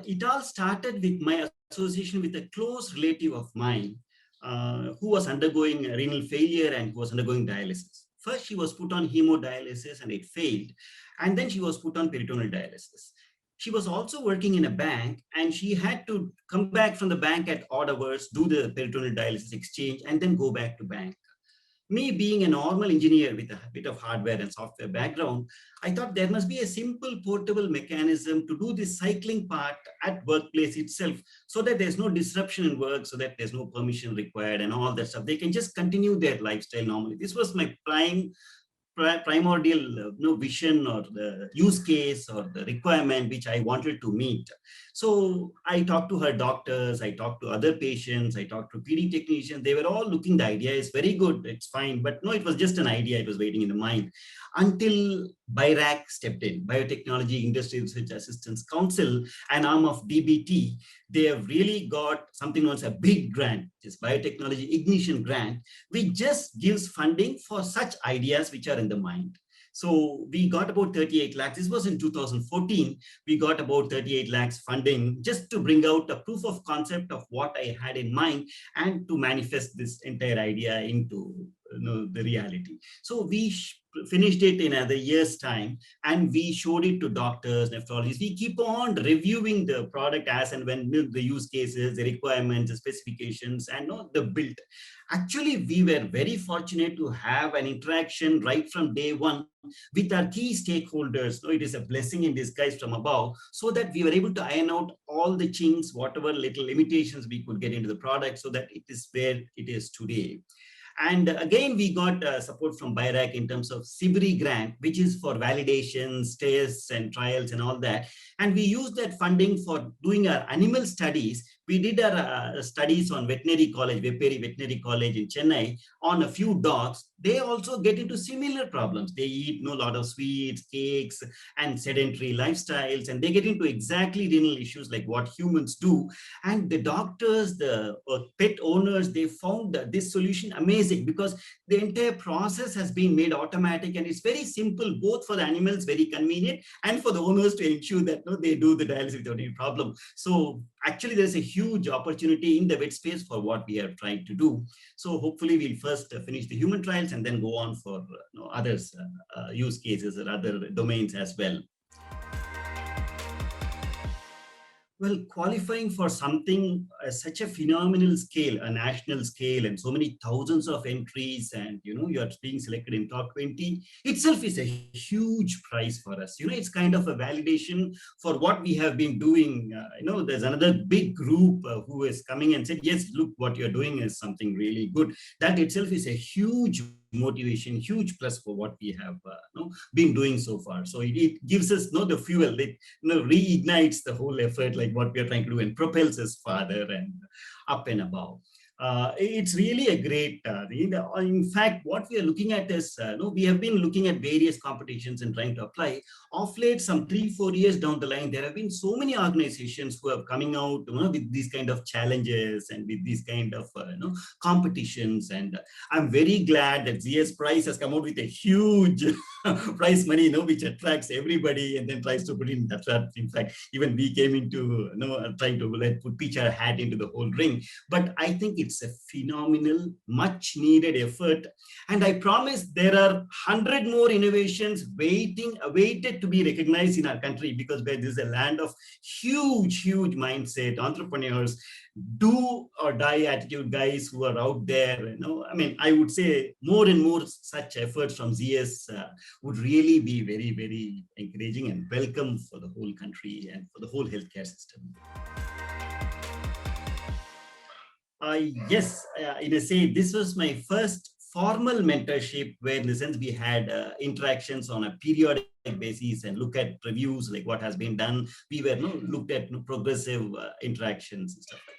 It all started with my association with a close relative of mine who was undergoing renal failure and who was undergoing dialysis. First, she was put on hemodialysis and it failed. And then she was put on peritoneal dialysis. She was also working in a bank and she had to come back from the bank at odd hours, do the peritoneal dialysis exchange, and then go back to bank. Me being a normal engineer with a bit of hardware and software background, I thought there must be a simple portable mechanism to do this cycling part at workplace itself so that there's no disruption in work, so that there's no permission required and all that stuff. They can just continue their lifestyle normally. This was my primordial vision or the use case or the requirement which I wanted to meet. So I talked to her doctors, I talked to other patients, I talked to PD technicians. They were all looking, the idea is very good, it's fine. But no, it was just an idea. It was waiting in the mind until BIRAC stepped in, Biotechnology Industry Research Assistance Council, an arm of DBT. They have really got something known as a big grant, this Biotechnology Ignition Grant, which just gives funding for such ideas which are in the mind. So we got about 38 lakhs. This was in 2014. We got about 38 lakhs funding just to bring out a proof of concept of what I had in mind and to manifest this entire idea into the reality. So we finished it in another year's time and we showed it to doctors, nephrologists. We keep on reviewing the product as and when the use cases, the requirements, the specifications, and the build. Actually, we were very fortunate to have an interaction right from day one with our key stakeholders. So it is a blessing in disguise from above, so that we were able to iron out all the chinks, whatever little limitations we could get into the product, so that it is where it is today. And again, we got support from BIRAC in terms of SIBRI grant, which is for validations, tests, and trials and all that. And we used that funding for doing our animal studies. We did our studies on veterinary college, Veperi Veterinary College in Chennai, on a few dogs. They also get into similar problems. They eat a lot of sweets, cakes, and sedentary lifestyles, and they get into exactly renal issues like what humans do. And the doctors, the pet owners, they found this solution amazing because the entire process has been made automatic and it's very simple, both for the animals, very convenient, and for the owners to ensure that they do the dialysis without any problem. So actually, there's a huge opportunity in the vet space for what we are trying to do. So hopefully we'll first finish the human trials and then go on for others use cases or other domains as well. Well, qualifying for something such a phenomenal scale, a national scale, and so many thousands of entries, and you're being selected in top 20 itself is a huge prize for us. It's kind of a validation for what we have been doing. There's another big group who is coming and said, yes, look, what you're doing is something really good. That itself is a huge motivation, huge plus for what we have been doing so far. So it gives us the fuel, it reignites the whole effort, like what we are trying to do, and propels us further and up and above. It's really a great, in fact, what we are looking at is, we have been looking at various competitions and trying to apply. Of late, some 3-4 years down the line, there have been so many organizations who are coming out with these kind of challenges and with these kind of competitions. And I'm very glad that ZS Prize has come out with a huge prize money, which attracts everybody and then tries to put in that. In fact, even we came into trying to pitch our hat into the whole ring. But I think it's a phenomenal, much needed effort. And I promise there are 100 more innovations awaited to be recognized in our country, because where this is a land of huge mindset, entrepreneurs, do or die attitude guys who are out there. I would say more and more such efforts from ZS would really be very, very encouraging and welcome for the whole country and for the whole healthcare system. Yes, in a say, this was my first formal mentorship, where in the sense we had interactions on a periodic basis and look at reviews, like what has been done. We were looked at progressive interactions and stuff like that.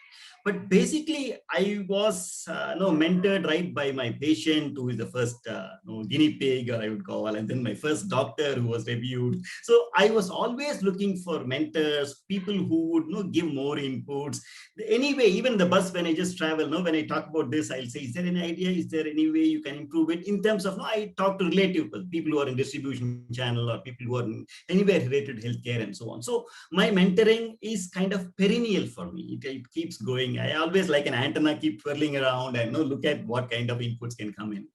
But basically, I was mentored right by my patient, who is the first guinea pig, or I would call, and then my first doctor who was reviewed. So I was always looking for mentors, people who would give more inputs. Anyway, even the bus, when I just travel, when I talk about this, I'll say, is there any idea? Is there any way you can improve it? In terms of, I talk to relative people who are in distribution channel, or people who are in anywhere related to healthcare and so on. So my mentoring is kind of perennial for me. It keeps going. I always, like an antenna, keep twirling around and look at what kind of inputs can come in.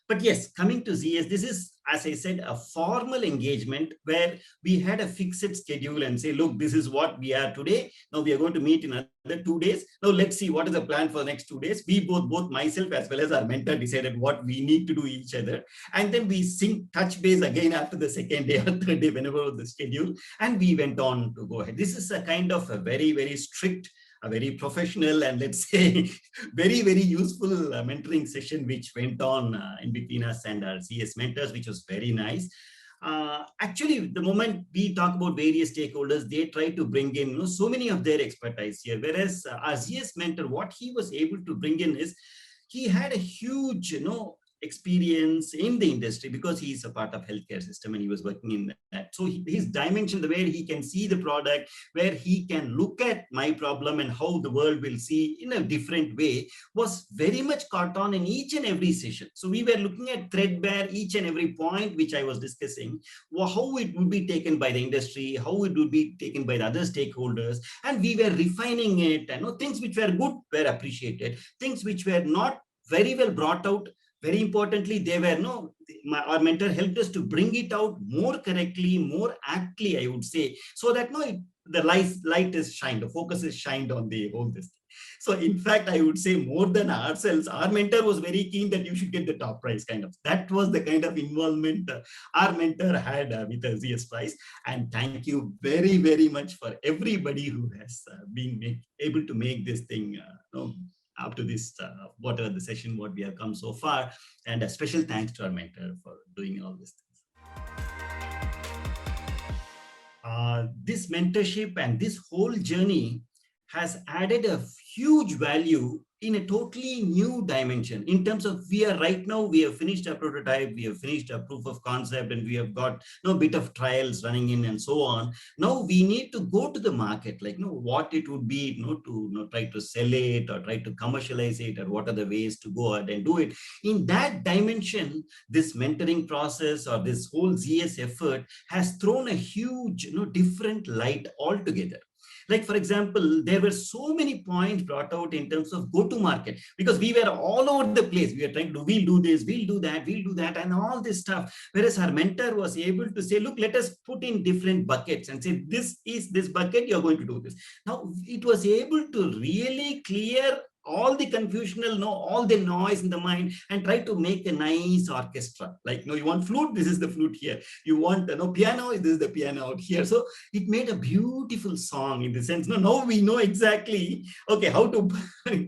But yes, coming to ZS, this is, as I said, a formal engagement where we had a fixed schedule and say, look, this is what we are today. Now we are going to meet in another 2 days. Now let's see what is the plan for the next 2 days. We both myself as well as our mentor decided what we need to do each other. And then we touch base again after the second day or third day, whenever was the schedule. And we went on to go ahead. This is a kind of a very, very strict, a very professional, and let's say very, very useful mentoring session, which went on in between us and our ZS mentors, which was very nice. Actually, the moment we talk about various stakeholders, they try to bring in so many of their expertise here. Whereas our ZS mentor, what he was able to bring in is, he had a huge, experience in the industry, because he's a part of healthcare system and he was working in that. So his dimension, the way he can see the product, where he can look at my problem and how the world will see in a different way, was very much caught on in each and every session. So we were looking at threadbare each and every point which I was discussing, how it would be taken by the industry, how it would be taken by the other stakeholders, and we were refining it. And things which were good were appreciated, things which were not very well brought out, very importantly, they were our mentor helped us to bring it out more correctly, more aptly, I would say, so that the light is shined, the focus is shined on the whole this thing. So in fact, I would say more than ourselves, our mentor was very keen that you should get the top prize kind of. That was the kind of involvement our mentor had with the ZS prize. And thank you very, very much for everybody who has been able to make this thing up to this, whatever the session, what we have come so far. And a special thanks to our mentor for doing all these things. This mentorship and this whole journey has added a huge value in a totally new dimension in terms of, we have finished a prototype, we have finished a proof of concept, and we have got a bit of trials running in and so on. Now we need to go to the market, like what it would be to try to sell it or try to commercialize it, or what are the ways to go ahead and do it. In that dimension, this mentoring process or this whole ZS effort has thrown a huge different light altogether. Like, for example, there were so many points brought out in terms of go-to-market, because we were all over the place. We were trying to, we'll do this, we'll do that, and all this stuff. Whereas our mentor was able to say, look, let us put in different buckets and say, this is this bucket, you're going to do this. Now, it was able to really clear all the confusional, all the noise in the mind, and try to make a nice orchestra. Like, you want flute, this is the flute here. You want piano, this is the piano out here. So it made a beautiful song in the sense, now we know exactly, okay, how to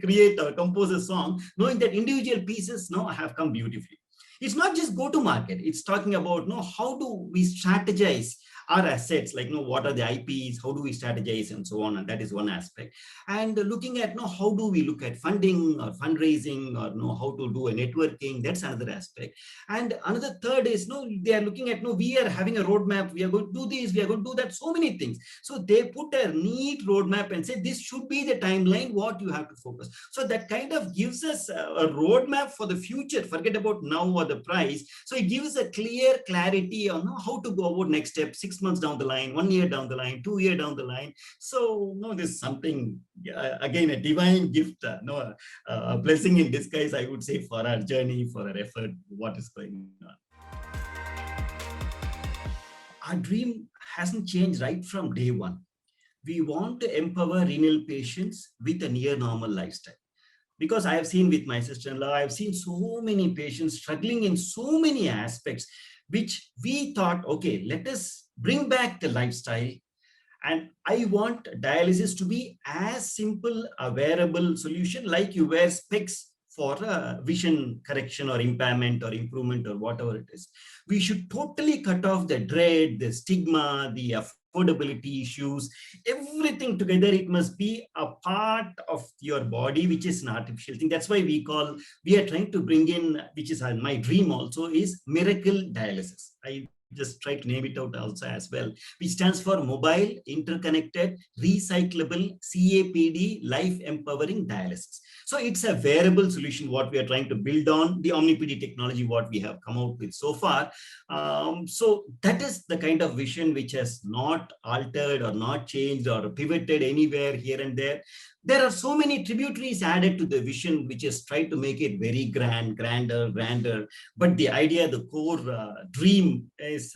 create or compose a song, knowing that individual pieces have come beautifully. It's not just go to market. It's talking about how do we strategize our assets, like what are the IPs, how do we strategize, and so on. And that is one aspect. And looking at how do we look at funding or fundraising, or how to do a networking, that's another aspect. And another third is they are looking at we are having a roadmap, we are going to do this, we are going to do that, so many things. So they put a neat roadmap and say this should be the timeline what you have to focus. So that kind of gives us a roadmap for the future. Forget about now or the price. So it gives a clear clarity on how to go about next step, 6 months down the line, 1 year down the line, 2 years down the line. So this is something, again, a divine gift, a blessing in disguise, I would say, for our journey, for our effort, what is going on. Our dream hasn't changed right from day one. We want to empower renal patients with a near normal lifestyle. Because I have seen with my sister-in-law, I've seen so many patients struggling in so many aspects, which we thought, okay, let us bring back the lifestyle. And I want dialysis to be as simple a wearable solution, like you wear specs for vision correction or impairment or improvement or whatever it is. We should totally cut off the dread, the stigma, the affordability issues, everything together, it must be a part of your body, which is an artificial thing. That's why we are trying to bring in, which is my dream also, is miracle dialysis. I just try to name it out also as well, which stands for Mobile Interconnected Recyclable CAPD Life Empowering Dialysis. So it's a wearable solution what we are trying to build on the OmniPD technology, what we have come out with so far. So that is the kind of vision which has not altered or not changed or pivoted anywhere here and there. There are so many tributaries added to the vision, which is try to make it very grander. But the idea, the core dream is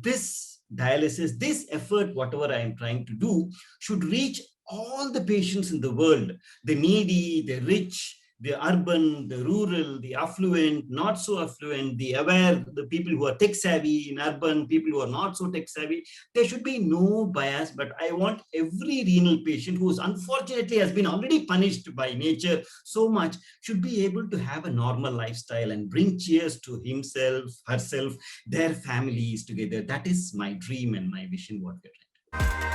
this dialysis, this effort, whatever I am trying to do, should reach all the patients in the world, the needy, the rich, the urban, the rural, the affluent, not so affluent, the aware, the people who are tech savvy in urban, people who are not so tech savvy. There should be no bias, but I want every renal patient who is unfortunately has been already punished by nature so much should be able to have a normal lifestyle and bring cheers to himself, herself, their families together. That is my dream and my vision, what we're trying to do.